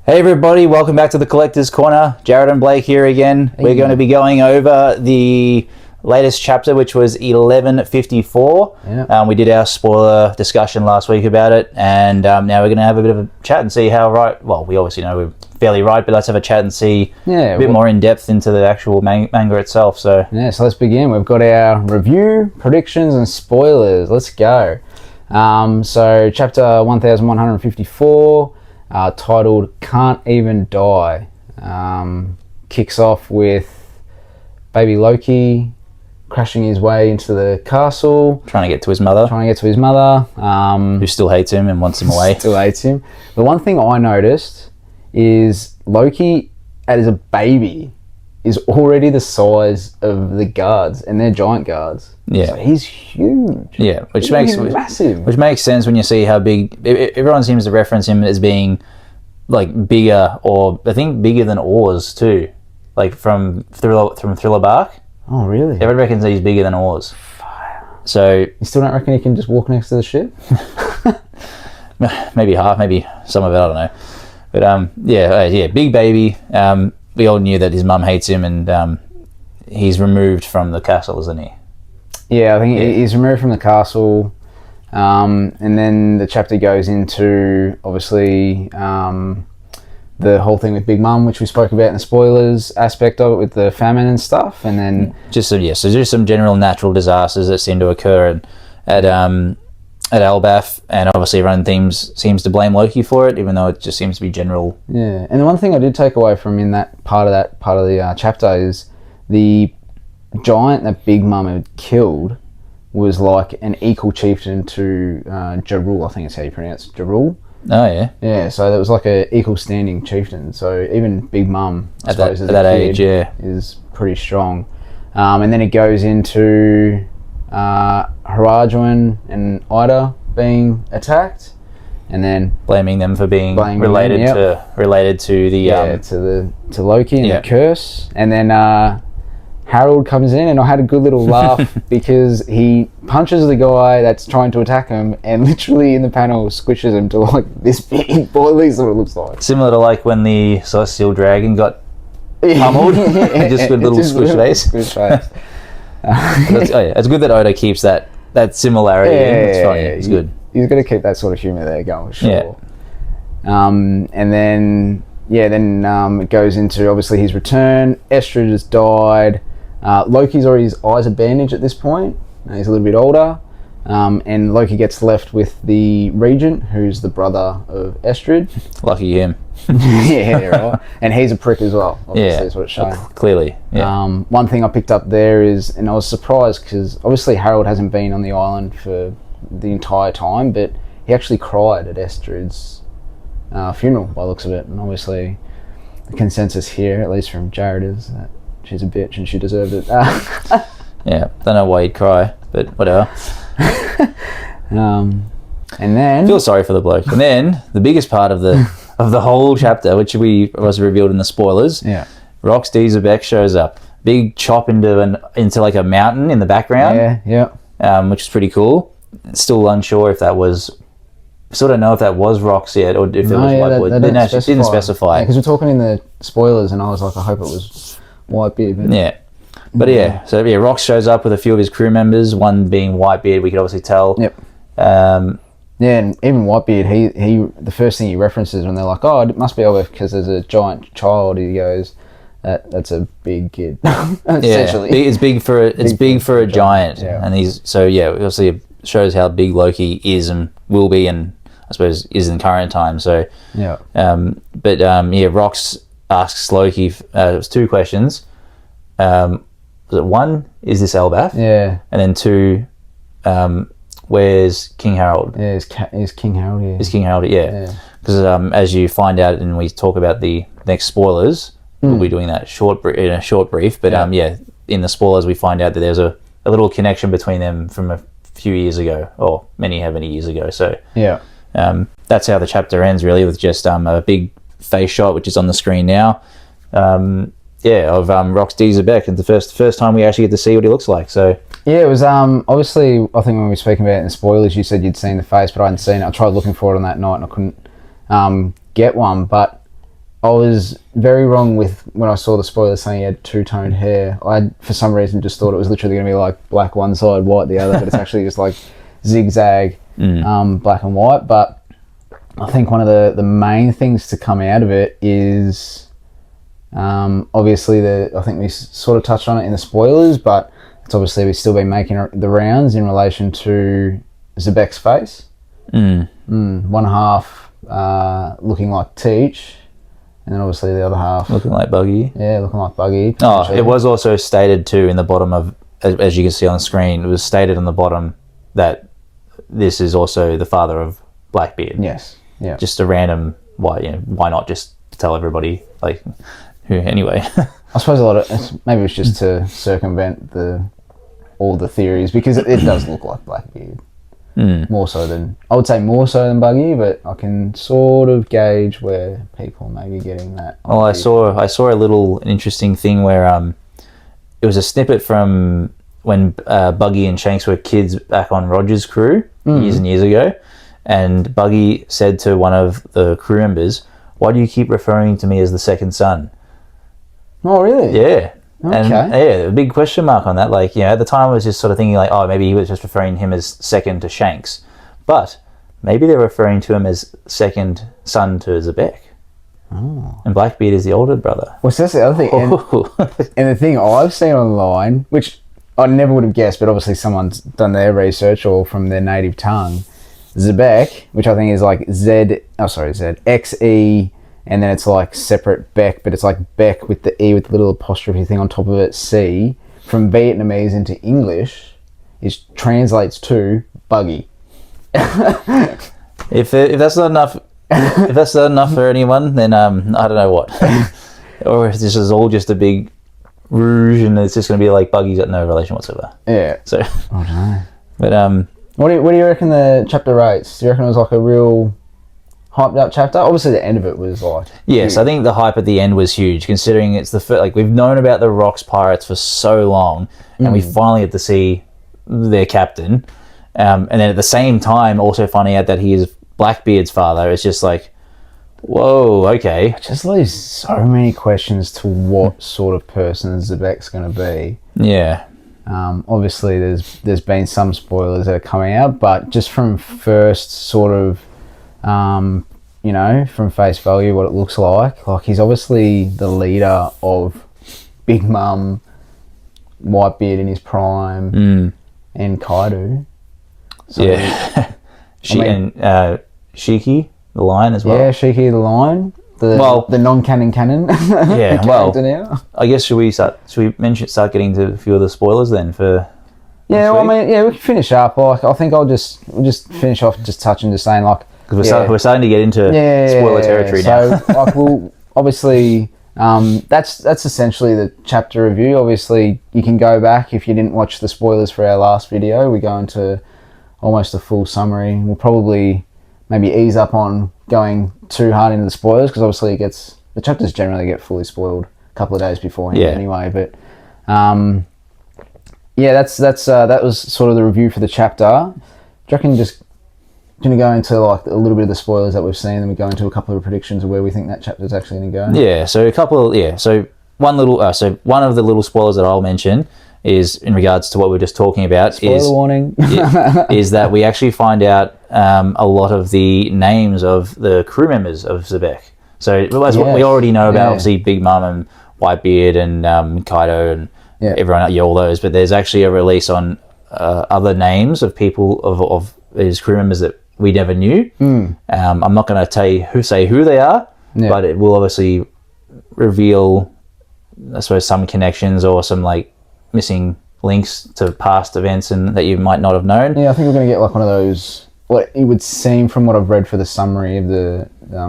Hey everybody, welcome back to the Collector's Corner. Jared and Blake here again. We're going to be going over the latest chapter, which was 1154. Yeah. We did our spoiler discussion last week about it, and now we're going to have a bit of a chat and see how right... Well, we obviously know we're fairly right, but let's have a chat and see a bit more in depth into the actual manga itself. So let's begin. We've got our review, predictions, and spoilers. Let's go. So chapter 1154... titled Can't Even Die, kicks off with baby Loki crashing his way into the castle, trying to get to his mother, who still hates him and wants him away. Still hates him. The one thing I noticed is Loki, as a baby, is already the size of the guards, and they're giant guards. Yeah, so he's huge. Yeah, he's massive. Which makes sense when you see how big. Everyone seems to reference him as being like bigger, or I think bigger than Oars too, like from Thriller Bark. Oh, really? Everyone reckons that he's bigger than Oars. So you still don't reckon he can just walk next to the ship? Maybe half, maybe some of it. I don't know. But big baby. We all knew that his mum hates him, and he's removed from the castle, isn't he? Yeah, I think he's removed from the castle, and then the chapter goes into, obviously, the whole thing with Big Mum, which we spoke about in the spoilers aspect of it, with the famine and stuff, and then... So there's some general natural disasters that seem to occur at Elbaf, and obviously everyone seems to blame Loki for it, even though it just seems to be general. Yeah, and the one thing I did take away from in that part of the chapter is the giant that Big Mum had killed was like an equal chieftain to Jarul. I think that's how you pronounce it, Jarul. Oh yeah. Yeah, so that was like a equal standing chieftain. So even Big Mum, I suppose, at that age, is pretty strong. And then it goes into Harajuan and Ida being attacked, and then blaming them for being related to the to Loki and the curse. And then Harold comes in, and I had a good little laugh because he punches the guy that's trying to attack him, and literally in the panel squishes him to like this big boy. At least what it looks like. Similar to like when the Celestial Dragon got pummeled, just with little squish face. Squish face. It's good that Oda keeps that similarity. It's funny. It's good. He's got to keep that sort of humour there going, sure. Yeah. And then it goes into, obviously, his return. Estrid has died. Loki's already, his eyes are bandaged at this point. He's a little bit older. And Loki gets left with the Regent, who's the brother of Estrid. Lucky him. Yeah, right. And he's a prick as well, obviously, is what it's showing. Clearly, yeah. One thing I picked up there is, and I was surprised because obviously Harold hasn't been on the island for the entire time, but he actually cried at Estrid's funeral by the looks of it. And obviously the consensus here, at least from Jared, is that she's a bitch and she deserved it. Yeah, don't know why he'd cry, but whatever. And then I feel sorry for the bloke. And then the biggest part of the whole chapter, which was revealed in the spoilers, Rox Dieselbeck shows up. Big chop into like a mountain in the background. Which is pretty cool. Still unsure if that was... Still don't know if that was Rox yet, or if it was Whitebeard. They didn't specify. Because we're talking in the spoilers, and I was like, I hope it was Whitebeard. But Rox shows up with a few of his crew members, one being Whitebeard, we could obviously tell. Yep. And even Whitebeard, he the first thing he references when they're like, oh, it must be over because there's a giant child, he goes, that's a big kid. Essentially. It's big for a giant. Yeah. And obviously it shows how big Loki is and will be, and I suppose is in current time. So Rox asks Loki, it was two questions. Was it one, is this Elbaf? Yeah. And then two, where's King Harold? Yeah, is King Harold here? Is King Harold, yeah. Because as you find out, and we talk about the next spoilers, we'll be doing that in a short brief. But in the spoilers, we find out that there's a little connection between them from a few years ago, or many years ago. So that's how the chapter ends, really, with just a big face shot, which is on the screen now. Of Rox Dieselbeck, and the first time we actually get to see what he looks like. So it was obviously, I think when we were speaking about it in the spoilers, you said you'd seen the face, but I hadn't seen it. I tried looking for it on that night and I couldn't get one. But I was very wrong with when I saw the spoilers saying he had two-toned hair. I, for some reason, just thought it was literally going to be like black one side, white the other, but it's actually just like zigzag, black and white. But I think one of the main things to come out of it is obviously I think we sort of touched on it in the spoilers, but it's obviously we've still been making the rounds in relation to Zebek's face. One half looking like Teach. And then obviously the other half... Looking like Buggy. Yeah, looking like Buggy. Oh, it was also stated too in the bottom of... As you can see on the screen, it was stated on the bottom that this is also the father of Blackbeard. Yes, yeah. Just a random... Why not just tell everybody, like... Who, anyway. I suppose a lot of... Maybe it's just to circumvent all the theories, because it does look like Blackbeard. More so than... I would say more so than Buggy, but I can sort of gauge where people may be getting that. Well, I saw an interesting thing where it was a snippet from when Buggy and Shanks were kids back on Roger's crew years and years ago, and Buggy said to one of the crew members, "Why do you keep referring to me as the second son?" Oh, really? Yeah. Okay. And a big question mark on that. Like, at the time I was just sort of thinking like, oh, maybe he was just referring to him as second to Shanks. But maybe they're referring to him as second son to Zebek. Oh. And Blackbeard is the older brother. Well, so that's the other thing. And the thing I've seen online, which I never would have guessed, but obviously someone's done their research or from their native tongue, Zebek, which I think is like X-E, and then it's like separate Beck, but it's like Beck with the E with the little apostrophe thing on top of it, C, from Vietnamese into English, translates to Buggy. If that's not enough, if that's not enough for anyone, then I don't know what. Or if this is all just a big rouge, and it's just going to be like Buggy's got no relation whatsoever. Yeah. So I don't know. But what do you reckon the chapter rates? Do you reckon it was like a real hyped up chapter? Obviously the end of it was like... Yes, huge. I think the hype at the end was huge, considering it's the first... Like, we've known about the Rocks Pirates for so long, and we finally get to see their captain. And then at the same time, also finding out that he is Blackbeard's father. It's just like, whoa, okay. It just leaves so many questions to what sort of person Zebek's going to be. Yeah. Obviously, there's been some spoilers that are coming out, but just from first sort of... from face value, what it looks like he's obviously the leader of Big Mum, Whitebeard in his prime, and Kaido. So, yeah. Shiki, the lion as well. Yeah, Shiki the lion. The non-canon canon. Yeah, well, now. I guess should we start getting to a few of the spoilers then for... Yeah, well, I mean, we can finish up. Like, I think we'll just finish off just touching, just saying like... Because we're starting to get into spoiler territory now. So, like, we'll obviously, that's essentially the chapter review. Obviously, you can go back if you didn't watch the spoilers for our last video. We go into almost a full summary. We'll probably maybe ease up on going too hard into the spoilers, because obviously the chapters generally get fully spoiled a couple of days beforehand anyway. But that was sort of the review for the chapter. Do you reckon just going to go into like a little bit of the spoilers that we've seen, and we go into a couple of predictions of where we think that chapter is actually going to go? Yeah, so one of the little spoilers that I'll mention is in regards to what we are just talking about. Spoiler warning. Is that we actually find out a lot of the names of the crew members of Zebek. So as what we already know about, obviously Big Mum and Whitebeard and Kaido and everyone, all those. But there's actually a release on other names of people of his crew members that we never knew. I'm not going to say who they are, but it will obviously reveal, I suppose, some connections or some like missing links to past events and that you might not have known. Yeah, I think we're going to get like one of those, what it would seem from what I've read for the summary of the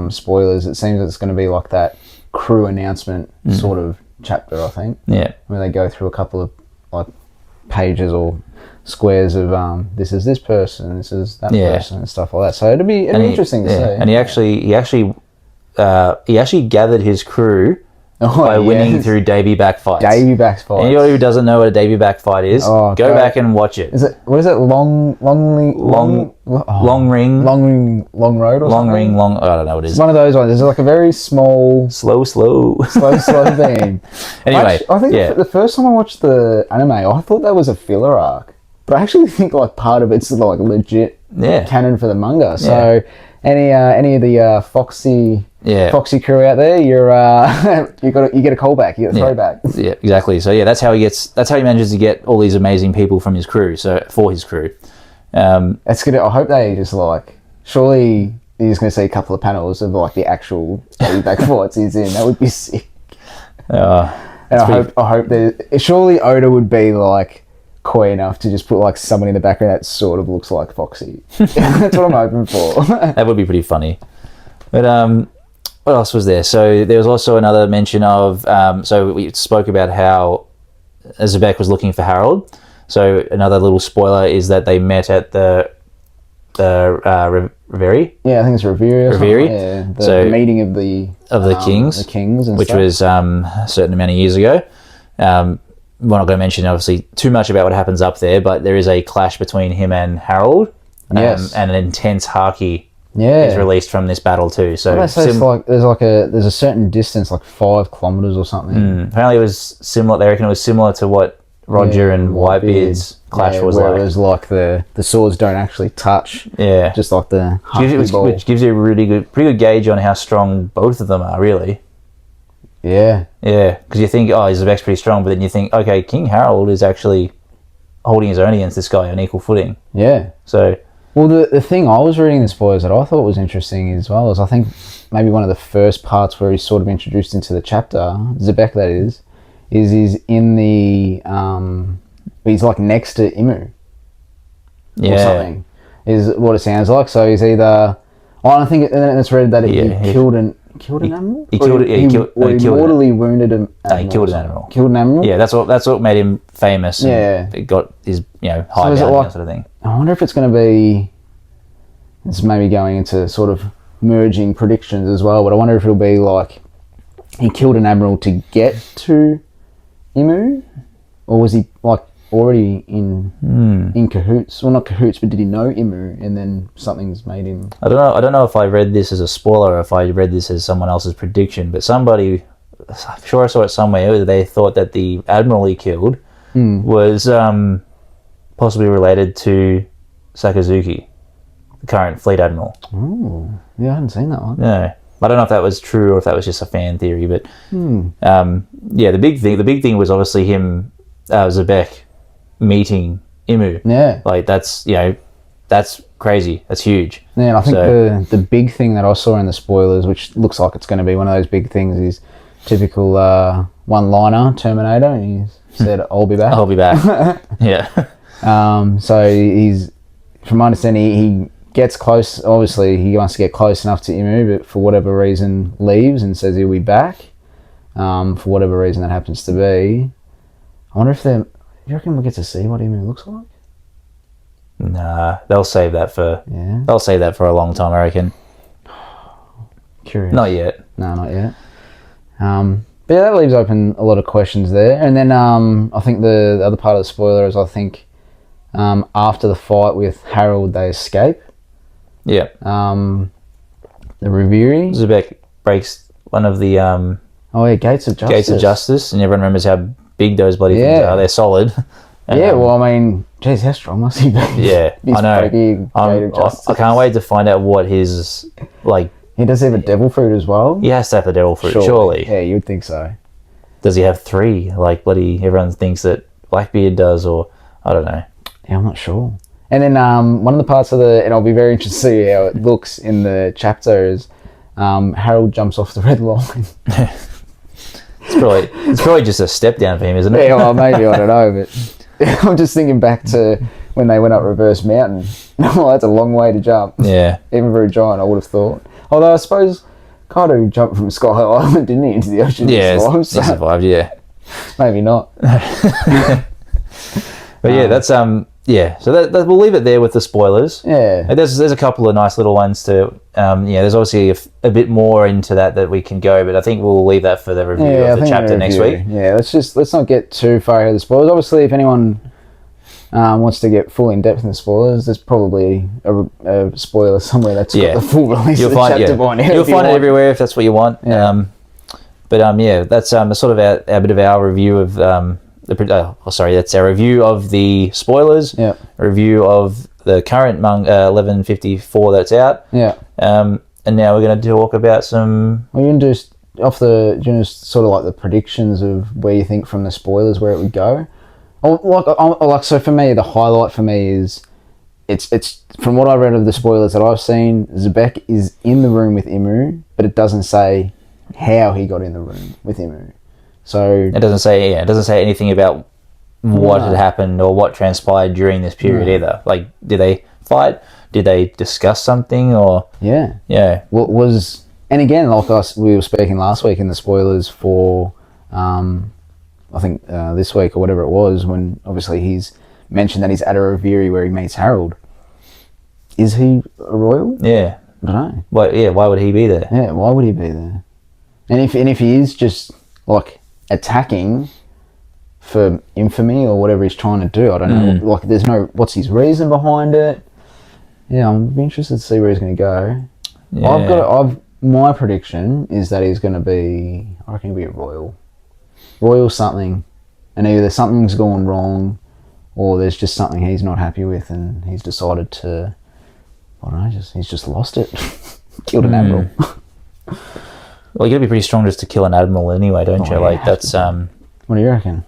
spoilers, it seems that it's going to be like that crew announcement sort of chapter, I think. Yeah. Where they go through a couple of like pages or squares of this is this person, this is that person, and stuff like that. So it'd be interesting to see. And he actually gathered his crew by winning through Davy back fights. Davy back fights. Anybody who doesn't know what a Davy back fight is, go back and watch it. What is it? Long road or long something? I don't know what it is. It's one of those ones. It's like a very small, slow beam. Anyway, I think the first time I watched the anime, I thought that was a filler arc, but I actually think like part of it's like legit canon for the manga. So any of the Foxy crew out there, you're you get a callback, you get a throwback. Yeah, exactly. So that's how he manages to get all these amazing people from his crew. So for his crew, that's good. I hope they just like surely you're just going to see a couple of panels of like the actual back fights he's in. That would be sick. And I hope that surely Oda would be like coy enough to just put like someone in the background that sort of looks like Foxy. That's what I'm hoping for. That would be pretty funny. But what else was there? So there was also another mention of so we spoke about how Zebek was looking for Harold. So another little spoiler is that they met at the Reverie. Yeah, I think it's Reverie. Yeah, the meeting of the kings. The kings, and which stuff. was a certain amount of years ago. We're not going to mention obviously too much about what happens up there, but there is a clash between him and Harold. Yes, and an intense haki is released from this battle too. So it's like there's a certain distance, like 5 kilometers or something. Apparently, it was similar. They reckon it was similar to what Roger and Whitebeard's clash was where like. It was like the swords don't actually touch. Yeah, just like the which gives you a pretty good gauge on how strong both of them are, really. Yeah, because you think, Zebek's pretty strong, but then you think, okay, King Harold is actually holding his own against this guy on equal footing. Yeah. So, well, the thing I was reading in the spoilers that I thought was interesting as well is I think maybe one of the first parts where he's sort of introduced into the chapter, Zebek that is he's in the he's like next to Imu. Or something is what it sounds like. So he's either I don't think it's read that he killed an animal. He mortally wounded an animal. He killed an animal. Killed an animal. Yeah, that's what made him famous. And it got his high value and that sort of thing. I wonder if it's going to be. It's maybe going into sort of merging predictions as well, but I wonder if it'll be like he killed an admiral to get to Imu, or was he like already in cahoots? Well, not cahoots, but did he know Imu and then something's made him... I don't know if I read this as a spoiler or if I read this as someone else's prediction, but somebody, I'm sure I saw it somewhere, they thought that the admiral he killed was possibly related to Sakazuki, the current fleet admiral. Oh, yeah, I hadn't seen that one. No. I don't know if that was true or if that was just a fan theory, but the big thing was obviously him, Zebek, meeting Imu. Yeah. Like that's crazy. That's huge. Yeah, and I think the big thing that I saw in the spoilers, which looks like it's going to be one of those big things, is typical one-liner Terminator, and he said, "I'll be back." I'll be back. Yeah. So he's, from my understanding, he gets close. Obviously, he wants to get close enough to Imu, but for whatever reason, leaves and says he'll be back. For whatever reason that happens to be. I wonder if you reckon we'll get to see what Imu looks like? Nah, they'll save that for a long time, I reckon. Curious. Not yet. No, not yet. But yeah, that leaves open a lot of questions there. And then I think the other part of the spoiler is after the fight with Harold, they escape. Yeah. The Reverie. Zebek breaks one of the Gates of Justice. Gates of Justice, and everyone remembers how big those bloody things are. They're solid. Well, I mean, geez, how strong must he be? Yeah, I know. I can't wait to find out what his He does have a devil fruit as well. He has to have the devil fruit, surely. Yeah, you would think so. Does he have 3? Like bloody everyone thinks that Blackbeard does, or I don't know. Yeah, I'm not sure. And then one of the parts of and I'll be very interested to see how it looks in the chapter is Harold jumps off the red line. It's probably just a step down for him, isn't it? Yeah, well, maybe, I don't know, but I'm just thinking back to when they went up Reverse Mountain. Well, that's a long way to jump. Yeah. Even for a giant, I would have thought. Although I suppose Kaido jumped from Sky Island, didn't he, into the ocean? Yeah, he survived, yeah. Maybe not. But yeah, that's yeah, so that we'll leave it there with the spoilers. Yeah. There's a couple of nice little ones to there's obviously a bit more into that we can go, but I think we'll leave that for the review of the chapter next week. Yeah, let's not get too far ahead of the spoilers. Obviously, if anyone wants to get full in depth in the spoilers, there's probably a spoiler somewhere that's got the full release of the chapter by now. You'll find it everywhere if that's what you want. Yeah. That's sort of a bit of our review of that's our review of the spoilers. Yeah. A review of the current 1154 that's out. Yeah. And now we're going to talk about some. Well, you can do sort of like the predictions of where you think from the spoilers where it would go. So for me, the highlight for me is it's from what I read of the spoilers that I've seen, Zebek is in the room with Imu, but it doesn't say how he got in the room with Imu. So it doesn't say anything about what had happened or what transpired during this period either. Like, did they fight? Did they discuss something? Or yeah. What was, and again, like we were speaking last week in the spoilers for, I think this week or whatever it was, when obviously he's mentioned that he's at a reverie where he meets Harold. Is he a royal? Yeah, I don't know. Why would he be there? Yeah, why would he be there? And if he is just like attacking for infamy or whatever he's trying to do, I don't know. Like, there's no, what's his reason behind it? Yeah, I'm interested to see where he's going to go. Yeah. My prediction is that he's going to be, I reckon he'll be a royal something, and either something's gone wrong, or there's just something he's not happy with, and he's decided to, I don't know, he's just lost it, killed an admiral. Well, you got to be pretty strong just to kill an admiral anyway, don't you? Like, that's What do you reckon?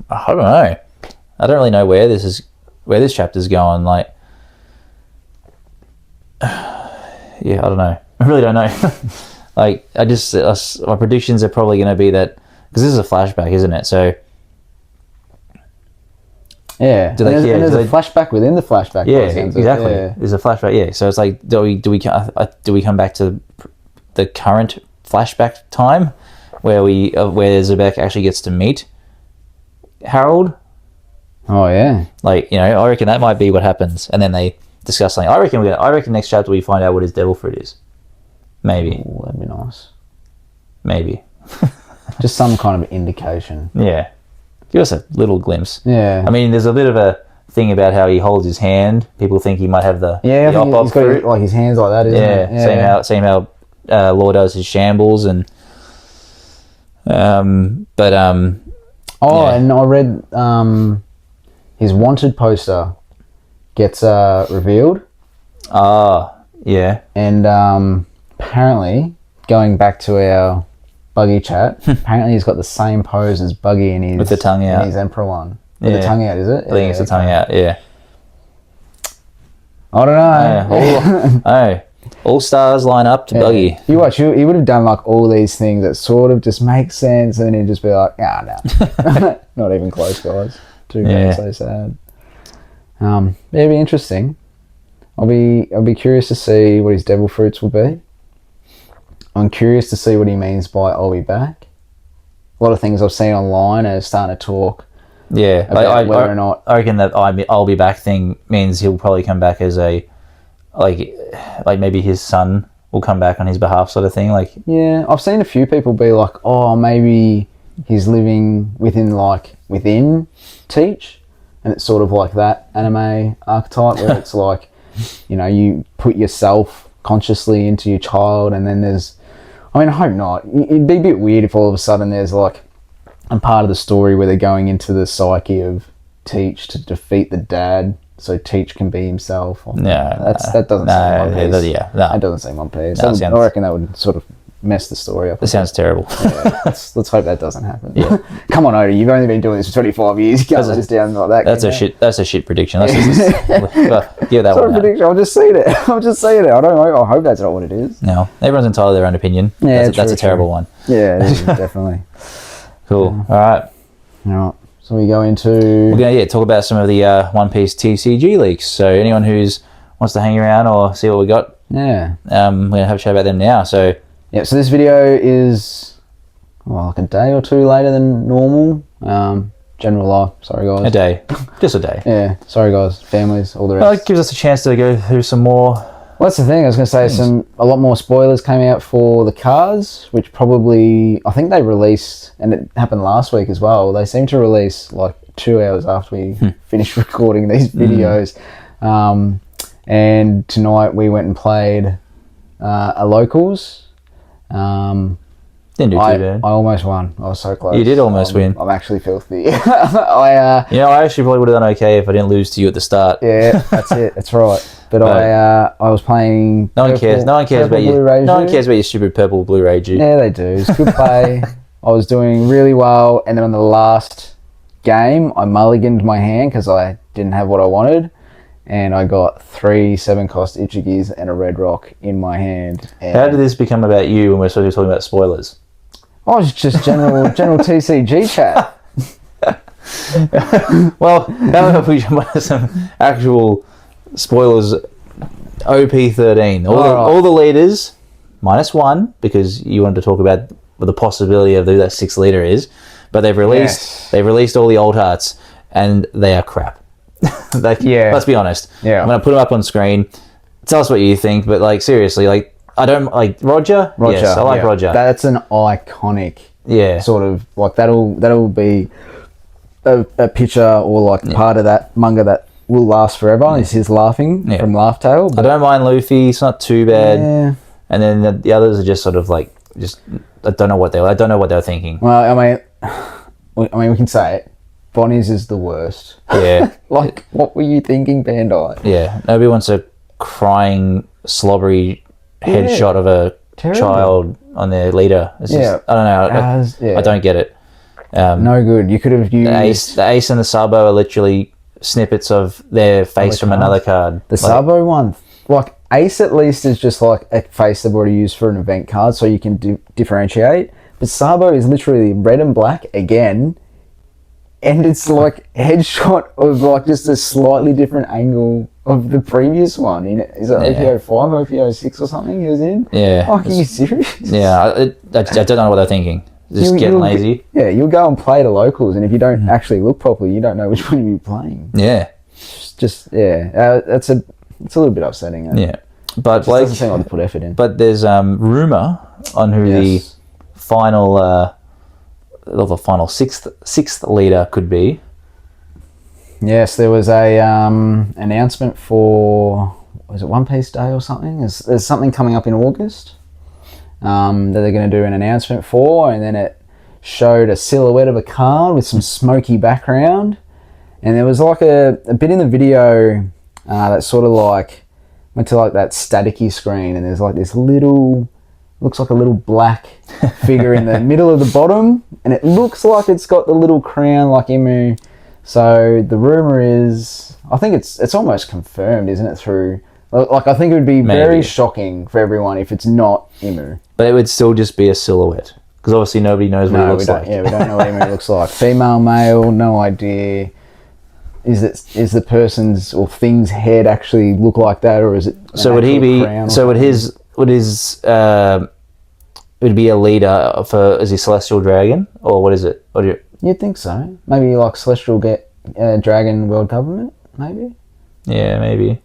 I don't know. I don't really know where this chapter's going. Like, yeah, I don't know. I really don't know. Like, my predictions are probably going to be that, because this is a flashback, isn't it? So yeah, there's a flashback within the flashback. Yeah, exactly. Yeah. There's a flashback. Yeah, so it's like, do we come back to the current flashback time where Zebek actually gets to meet Harold? Oh yeah. Like, I reckon that might be what happens, and then they discuss something. I reckon next chapter we find out what his devil fruit is. Maybe. Ooh, that'd be nice. Maybe. Just some kind of indication. Yeah. Give us a little glimpse. Yeah. I mean, there's a bit of a thing about how he holds his hand. People think he might have the I think he's got like his hands like that, isn't it? Yeah. Same how Law does his shambles, and and I read his wanted poster gets revealed. Yeah. And apparently, going back to our Buggy chat, apparently he's got the same pose as Buggy in his with the tongue out. In his Emperor one. With the tongue out, is it? I think it's the tongue out. Yeah. I don't know. All stars line up to Buggy. You watch, he would have done like all these things that sort of just make sense, and then he'd just be like, no. Not even close, guys. Too bad, so sad. It'd be interesting. I'll be curious to see what his devil fruits will be. I'm curious to see what he means by I'll be back. A lot of things I've seen online are starting to talk. Yeah, about whether or not. I reckon that I'll be back thing means he'll probably come back as a, like maybe his son will come back on his behalf, sort of thing. Like, yeah, I've seen a few people be like, oh, maybe he's living within Teach, and it's sort of like that anime archetype where it's like, you put yourself consciously into your child, and then I hope not. It'd be a bit weird if all of a sudden there's like a part of the story where they're going into the psyche of Teach to defeat the dad so Teach can be himself. That doesn't seem One Piece. That doesn't seem One Piece. I reckon that would sort of mess the story up. That sounds terrible. Let's hope that doesn't happen. Yeah. Come on, Odie, you've only been doing this for 25 years. You can't let us down like that. That's a shit prediction. Let's give that one. Prediction. I'm just saying it. I don't know. I hope that's not what it is. No, everyone's entitled to their own opinion. Yeah, that's a terrible one. Yeah, it is, definitely. Cool. All right. So we go into... We're going to talk about some of the One Piece TCG leaks. So anyone wants to hang around or see what we got, we're going to have a chat about them now. So so this video is like a day or two later than normal. general life. Sorry, guys. A day. Just a day. Yeah. Sorry, guys. Families, all the Well, rest. it gives us a chance to go through some more. Well, that's the thing. I was going to say a lot more spoilers came out for the cards, which probably, I think they released, and it happened last week as well. They seem to release like 2 hours after we finished recording these videos. And tonight we went and played a locals. Didn't do too bad. I almost won. I was so close. You did almost win. I'm actually filthy. I actually probably would have done okay if I didn't lose to you at the start. Yeah, that's it. That's right. But I was playing. No one cares. No one cares about you. No one cares about your stupid purple blue Raju. Yeah, they do. It's good play. I was doing really well, and then on the last game, I mulliganed my hand because I didn't have what I wanted, and I got 3 7-cost Ichigis and a red rock in my hand. How did this become about you when we're supposed to be talking about spoilers? I was just general TCG chat. Well, how about we jump into some actual spoilers? OP13. All the leaders, -1, because you wanted to talk about the possibility of who that 6th leader is. But they've released all the old hearts, and they are crap. Let's be honest. Yeah. I'm going to put them up on screen. Tell us what you think, but like seriously, like I don't like Roger. Yes, I like Roger. That's an iconic. Yeah. Sort of like that'll be a picture or like part of that manga that will last forever. Is his laughing from Laugh Tale. I don't mind Luffy. It's not too bad. Yeah. And then the others are just sort of like I don't know what they were thinking. Well, I mean, we can say it. Bonnie's is the worst. Yeah. Like, what were you thinking, Bandai? Yeah. Nobody wants a crying, slobbery headshot of a child on their leader. It's just, I don't know. I don't get it. No good. You could have used... The ace and the Sabo are literally snippets of their face from another card. The Sabo one, like, Ace at least is just like a face they've already used for an event card, so you can differentiate. But Sabo is literally red and black again, and it's like headshot of like just a slightly different angle of the previous one. Is it OPO 5, OPO 6 or something he was in? Yeah. Like, are you serious? Yeah, I don't know what they're thinking. Just getting lazy. Yeah, you'll go and play the locals, and if you don't actually look properly, you don't know which one you're playing. Yeah. It's a little bit upsetting. Yeah. But Blake doesn't seem like they put effort in. But there's rumour on who the final sixth leader could be. Yes, there was a announcement for, was it One Piece Day or something? There's something coming up in August that they're going to do an announcement for, and then it showed a silhouette of a card with some smoky background, and there was like a bit in the video that sort of like went to like that staticky screen, and there's like this little, looks like a little black figure in the middle of the bottom, and it looks like it's got the little crown like Imu. So the rumor is, I think it's almost confirmed, isn't it? Through, like, I think it would be very shocking for everyone if it's not Imu. But it would still just be a silhouette, because obviously nobody knows what he looks like. Yeah, we don't know what Imu looks like. Female, male, no idea. Is the person's or thing's head actually look like that, or is it? So would he be? So would his would be a leader for? Is he Celestial Dragon, or what is it? You'd think so. Maybe like Celestial Dragon World Government, maybe. Yeah, maybe.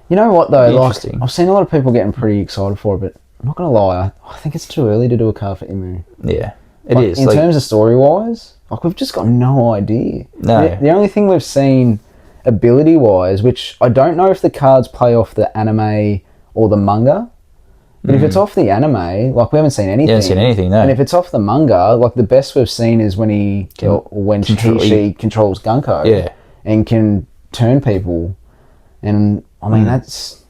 You know what though? Like, I've seen a lot of people getting pretty excited for it, but I'm not gonna lie. I think it's too early to do a card for Imu. Yeah, it is. In terms of story wise. Like, we've just got no idea. No. The only thing we've seen ability-wise, which I don't know if the cards play off the anime or the manga, but if it's off the anime, like, we haven't seen anything. You haven't seen anything, no. And if it's off the manga, like, the best we've seen is when she controls Gunko and can turn people. And, I mean, that's...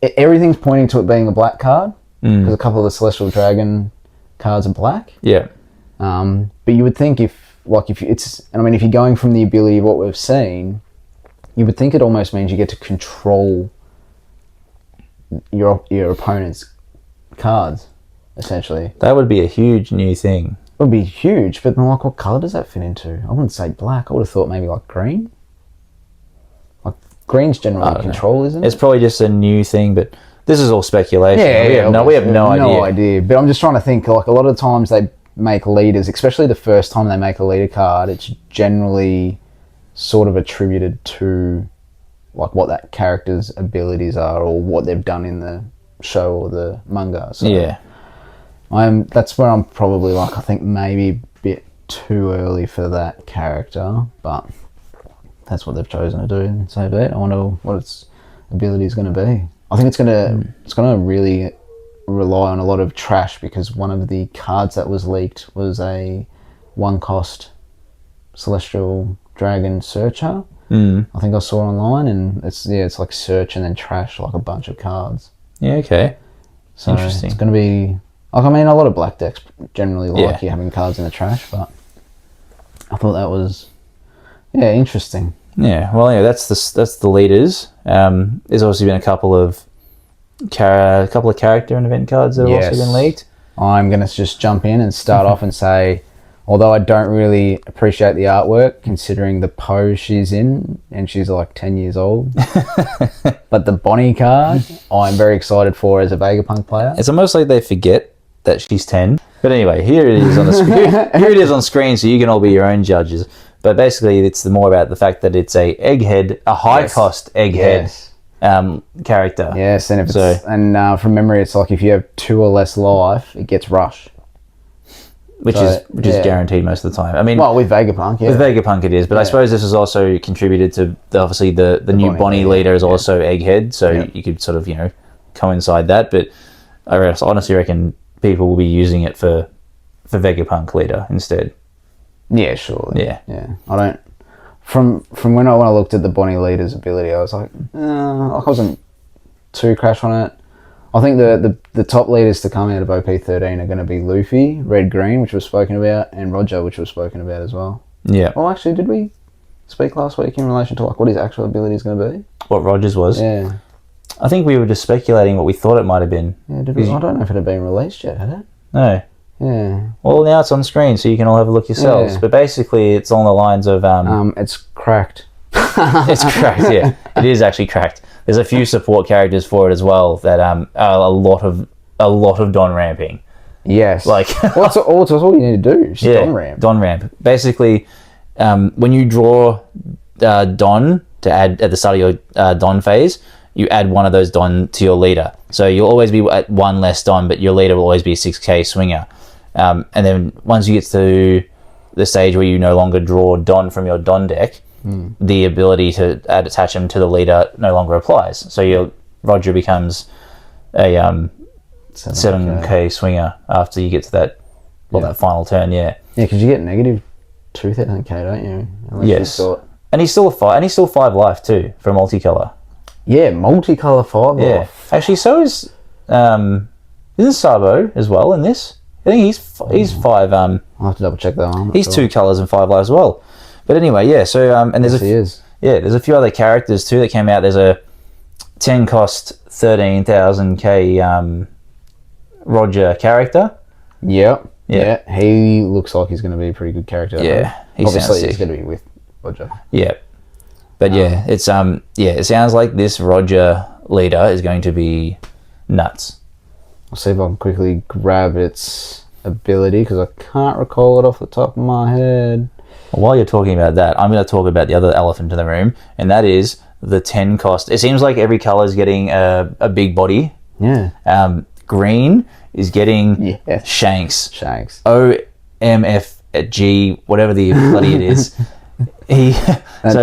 Everything's pointing to it being a black card, because a couple of the Celestial Dragon cards are black. Yeah. But you would think if you're going from the ability of what we've seen, you would think it almost means you get to control your opponent's cards, essentially. That would be a huge new thing. It would be huge, but then, like, what colour does that fit into? I wouldn't say black. I would have thought maybe like green. Like, green's generally control, isn't it? It's probably just a new thing, but this is all speculation. We have no idea. But I'm just trying to think, like, a lot of times make leaders, especially the first time they make a leader card, it's generally sort of attributed to like what that character's abilities are or what they've done in the show or the manga. So yeah. That's where I'm probably like, I think maybe a bit too early for that character, but that's what they've chosen to do. So be it. I wonder what its ability is going to be. I think it's going to really rely on a lot of trash, because one of the cards that was leaked was a 1-cost Celestial Dragon Searcher. I think I saw it online, and it's like search and then trash, like a bunch of cards. Yeah, okay. So Interesting. it's going to be like, I mean, a lot of black decks generally like you having cards in the trash, but I thought that was interesting. Yeah, well, yeah, that's the leaders. There's obviously been a couple of character and event cards that have also been leaked. I'm going to just jump in and start off and say, although I don't really appreciate the artwork, considering the pose she's in, and she's like 10 years old, but the Bonnie card, I'm very excited for as a Vegapunk player. It's almost like they forget that she's 10. But anyway, here it is on the screen. Here it is on screen, so you can all be your own judges. But basically, it's more about the fact that it's a egghead, a high-cost egghead character. Yes, and from memory, it's like if you have 2 or less life, it gets rush. Which is guaranteed most of the time. I mean, well, with Vegapunk, with Vegapunk it is, but I suppose this has also contributed to obviously the new Bonnie leader is also egghead, so you could sort of coincide that. But I honestly reckon people will be using it for Vegapunk leader instead. Yeah, sure. Yeah. I don't. From when I looked at the Bonnie leader's ability, I was like, I wasn't too crash on it. I think the top leaders to come out of OP13 are going to be Luffy, Red Green, which was spoken about, and Roger, which was spoken about as well. Yeah. Well, actually, did we speak last week in relation to like what his actual ability is going to be? What Rogers was? Yeah. I think we were just speculating what we thought it might have been. Yeah, did we? I don't know if it had been released yet, had it? No. Yeah. Well, now it's on screen, so you can all have a look yourselves. Yeah. But basically, it's on the lines of it's cracked. It's cracked. Yeah, it is actually cracked. There's a few support characters for it as well that are a lot of Don ramping. Yes. Like that's all you need to do. Just Don ramp. Don ramp. Basically, when you draw Don to add at the start of your Don phase, you add one of those Don to your leader. So you'll always be at 1 less Don, but your leader will always be a 6k swinger. And then once you get to the stage where you no longer draw Don from your Don deck, the ability to attach him to the leader no longer applies. So your Roger becomes a 7k swinger after you get to that that final turn. Yeah, because you get negative 2000k, don't you? Unless yes, and he's still 5 life too for a multicolor. Yeah, multicolor 5 life. Actually, so is isn't Sabo as well in this? I think he's 5. I'll have to double check that one. He's 2 colors and 5 life as well. But anyway, yeah. So and there's there's a few other characters too that came out. There's a 10 cost 13,000k Roger character. Yep. Yeah. He looks like he's going to be a pretty good character. Yeah. Obviously, he's going to be with Roger. Yeah. But it sounds like this Roger leader is going to be nuts. I'll see if I can quickly grab its ability because I can't recall it off the top of my head. While you're talking about that, I'm going to talk about the other elephant in the room, and that is the 10 cost. It seems like every color is getting a big body. Yeah. Green is getting Shanks. OMFG, whatever the bloody it is. He's a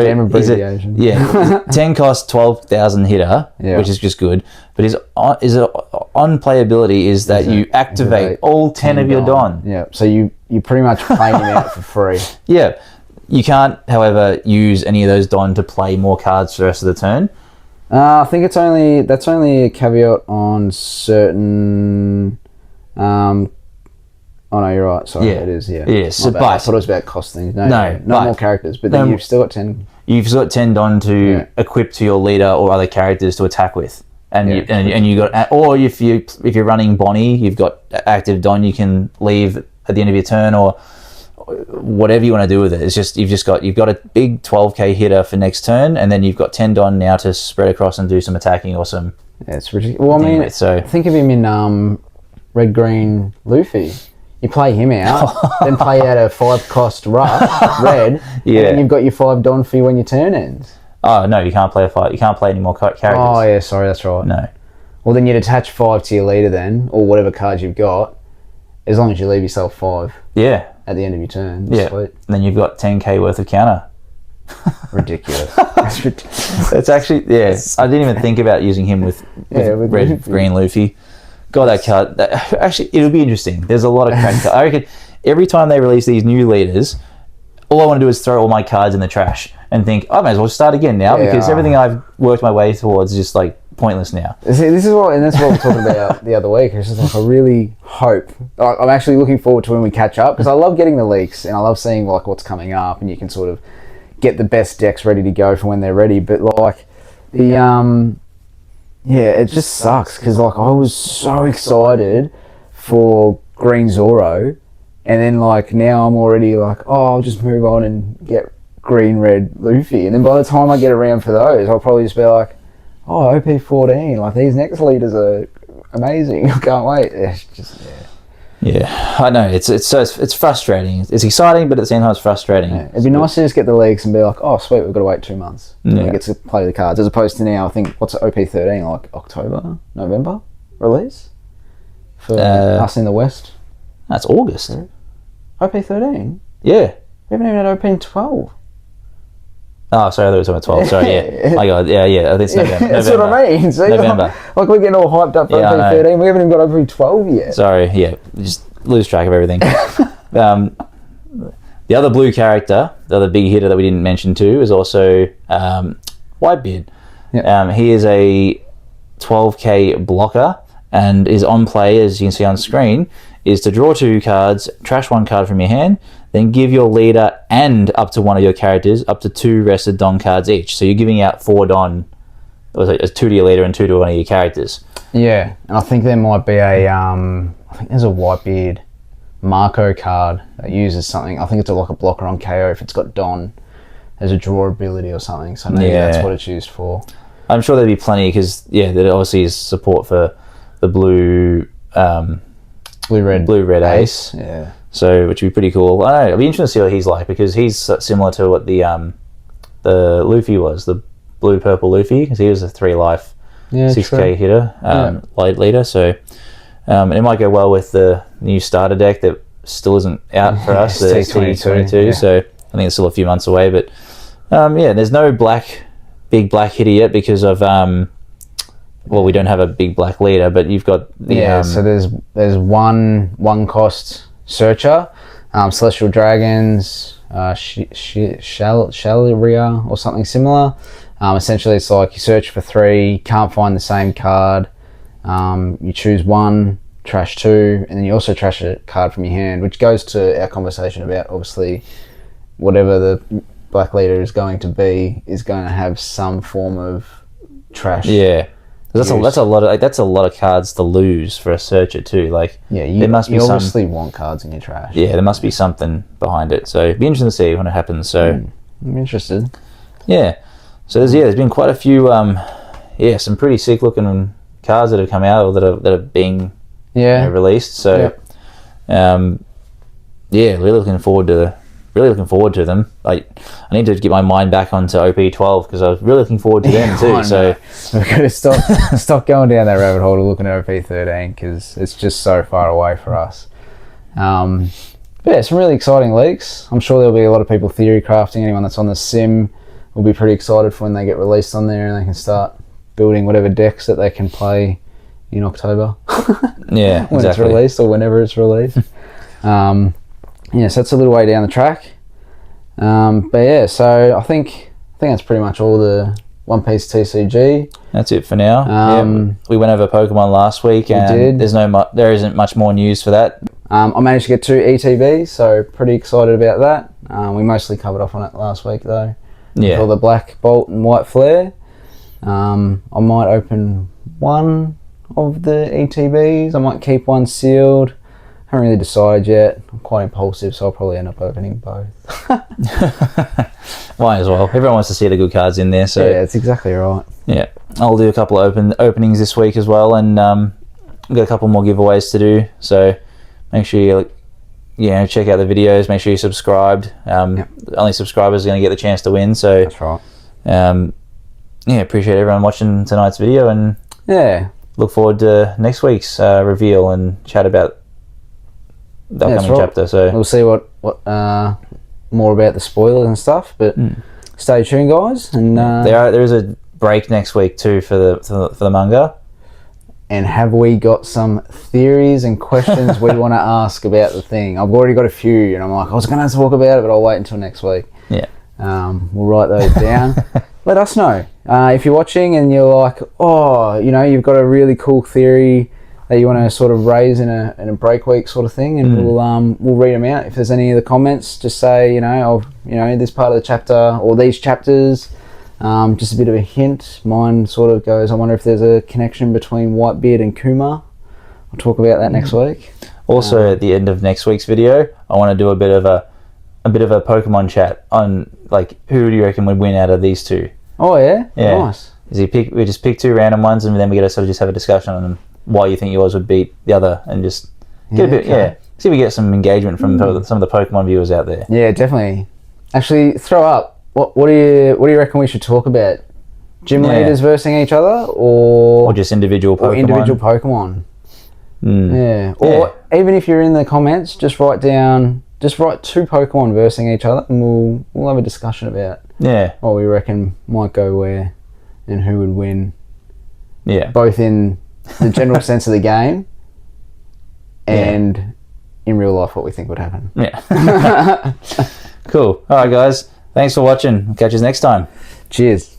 10 cost 12,000 hitter, which is just good. But his on playability is that you activate all 10 of your Don. Yeah, so you pretty much play him out for free. Yeah, you can't, however, use any of those Don to play more cards for the rest of the turn. I think that's only a caveat on certain. Oh no, you're right. Sorry, it is. Yeah, yes. But I thought it was about costing. No more characters. But then you've still got 10. You've got 10 Don to equip to your leader or other characters to attack with, and you got. Or if you're running Bonnie, you've got active Don you can leave at the end of your turn, or whatever you want to do with it. It's just you've got a big 12k hitter for next turn, and then you've got 10 Don now to spread across and do some attacking or some. Yeah, it's ridiculous. Well, I mean, think of him in Red Green Luffy. You play him out, then play out a 5 cost red, Yeah. and then you've got your 5 Don for you when your turn ends. Oh no, you can't play a 5. You can't play any more characters. Oh yeah, sorry, that's right. No. Well, then you'd attach 5 to your leader then, or whatever cards you've got, as long as you leave yourself 5 Yeah. at the end of your turn. Yeah. Sweet. And then you've got 10k worth of counter. Ridiculous. That's ridiculous. It's actually, yeah. I didn't even think about using him with with red, Luffy. green Luffy. God, that card. Actually, it'll be interesting. There's a lot of crack cards. I reckon every time they release these new leaders, all I want to do is throw all my cards in the trash and think, I might as well start again now because everything I've worked my way towards is just like pointless now. See, this is what, and that's what we were talking about the other week. It's just like, I really hope. I'm actually looking forward to when we catch up because I love getting the leaks and I love seeing like what's coming up and you can sort of get the best decks ready to go for when they're ready. But like the it just sucks because like I was so excited for Green Zoro, and then like now I'm already like, oh, I'll just move on and get green red Luffy, and then by the time I get around for those, I'll probably just be like, oh, OP 14, like these next leaders are amazing. I can't wait. It's just Yeah, I know. It's frustrating. It's exciting, but at the same time, it's frustrating. Yeah. It'd be nice to just get the leaks and be like, oh, sweet, we've got to wait 2 months. And we get to play the cards, as opposed to now, I think, what's it, OP 13, like October, November release? For us in the West? That's August. OP 13? Yeah. We haven't even had OP 12. Oh, sorry, I thought it was on 12. Sorry, yeah. My God, yeah. I think it's November. That's what I mean. See, November. Like we're getting all hyped up for OP 13. We haven't even got OP 12 yet. Sorry, yeah. Just lose track of everything. The other blue character, the other big hitter that we didn't mention too, is also Whitebeard. Yep. He is a 12k blocker and is on play, as you can see on screen, is to draw 2 cards, trash 1 card from your hand, then give your leader and up to one of your characters up to 2 rested Don cards each. So you're giving out 4 Don, or 2 to your leader and 2 to one of your characters. Yeah, and I think there might be I think there's a Whitebeard Marco card that uses something. I think it's like a blocker on KO if it's got Don as a draw ability or something. So maybe that's what it's used for. I'm sure there'd be plenty because there obviously is support for the blue red ace. Yeah. So which would be pretty cool. I don't know. It'd be interesting to see what he's like because he's similar to what the Luffy was, the blue purple Luffy, because he was a 3 life 6k hitter, light leader. So and it might go well with the new starter deck that still isn't out for us, the T22. Yeah. So I think it's still a few months away. But there's no big black hitter yet because of we don't have a big black leader, but you've got the so there's one cost searcher, Celestial Dragons, Shalaria or something similar. Essentially, it's like you search for 3, can't find the same card. You choose 1, trash 2, and then you also trash a card from your hand, which goes to our conversation about obviously whatever the black leader is going to be is going to have some form of trash. Yeah. That's a lot of that's a lot of cards to lose for a searcher too. Like there must be obviously want cards in your trash. Yeah, there must be something behind it. So it'd be interesting to see when it happens. So I'm interested. Yeah. So there's been quite a few some pretty sick looking cards that have come out or that are being released. So really looking forward to them. I need to get my mind back onto OP12 because I was really looking forward to them too. So we've got to stop going down that rabbit hole to looking at OP13 because it's just so far away for us. Some really exciting leaks. I'm sure there'll be a lot of people theory crafting. Anyone that's on the sim will be pretty excited for when they get released on there and they can start building whatever decks that they can play in October. When it's released or whenever it's released. So that's a little way down the track. So I think that's pretty much all the One Piece TCG. That's it for now. We went over Pokemon last week and there isn't much more news for that. I managed to get 2 ETBs, so pretty excited about that. We mostly covered off on it last week though. Yeah. For the Black Bolt and White Flare. I might open 1 of the ETBs. I might keep 1 sealed. Haven't really decided yet. I'm quite impulsive, so I'll probably end up opening both. Might as well. Everyone wants to see the good cards in there. So yeah, that's exactly right. Yeah, I'll do a couple of openings this week as well, and we've got a couple more giveaways to do. So make sure you check out the videos. Make sure you're subscribed. Only subscribers are going to get the chance to win. So That's right. Appreciate everyone watching tonight's video, and look forward to next week's reveal and chat about the upcoming chapter. So we'll see what more about the spoilers and stuff. But stay tuned, guys. And there is a break next week too for the manga. And have we got some theories and questions we want to ask about the thing? I've already got a few, and I'm like, I was going to talk about it, but I'll wait until next week. Yeah. We'll write those down. Let us know. If you're watching and you're like, you've got a really cool theory that you want to sort of raise in a break week sort of thing, and we'll read them out. If there's any of the comments, just say, this part of the chapter or these chapters. Just a bit of a hint. Mine sort of goes, I wonder if there's a connection between Whitebeard and Kuma. We'll talk about that next week. Also, at the end of next week's video, I want to do a bit of a Pokemon chat on, like, who do you reckon would win out of these two? Oh yeah, nice. We just pick two random ones, and then we get to sort of just have a discussion on why you think yours would beat the other, and just get see if we get some engagement from some of the Pokemon viewers out there. Yeah, definitely. Actually, throw up. What do you reckon we should talk about? Gym leaders versus each other, or just individual Pokemon? Yeah. Or even if you're in the comments, just write two Pokemon versus each other, and we'll have a discussion about what we reckon might go where and who would win. Yeah. Both in the general sense of the game and in real life, what we think would happen. Yeah. Cool. All right, guys. Thanks for watching. Catch us next time. Cheers.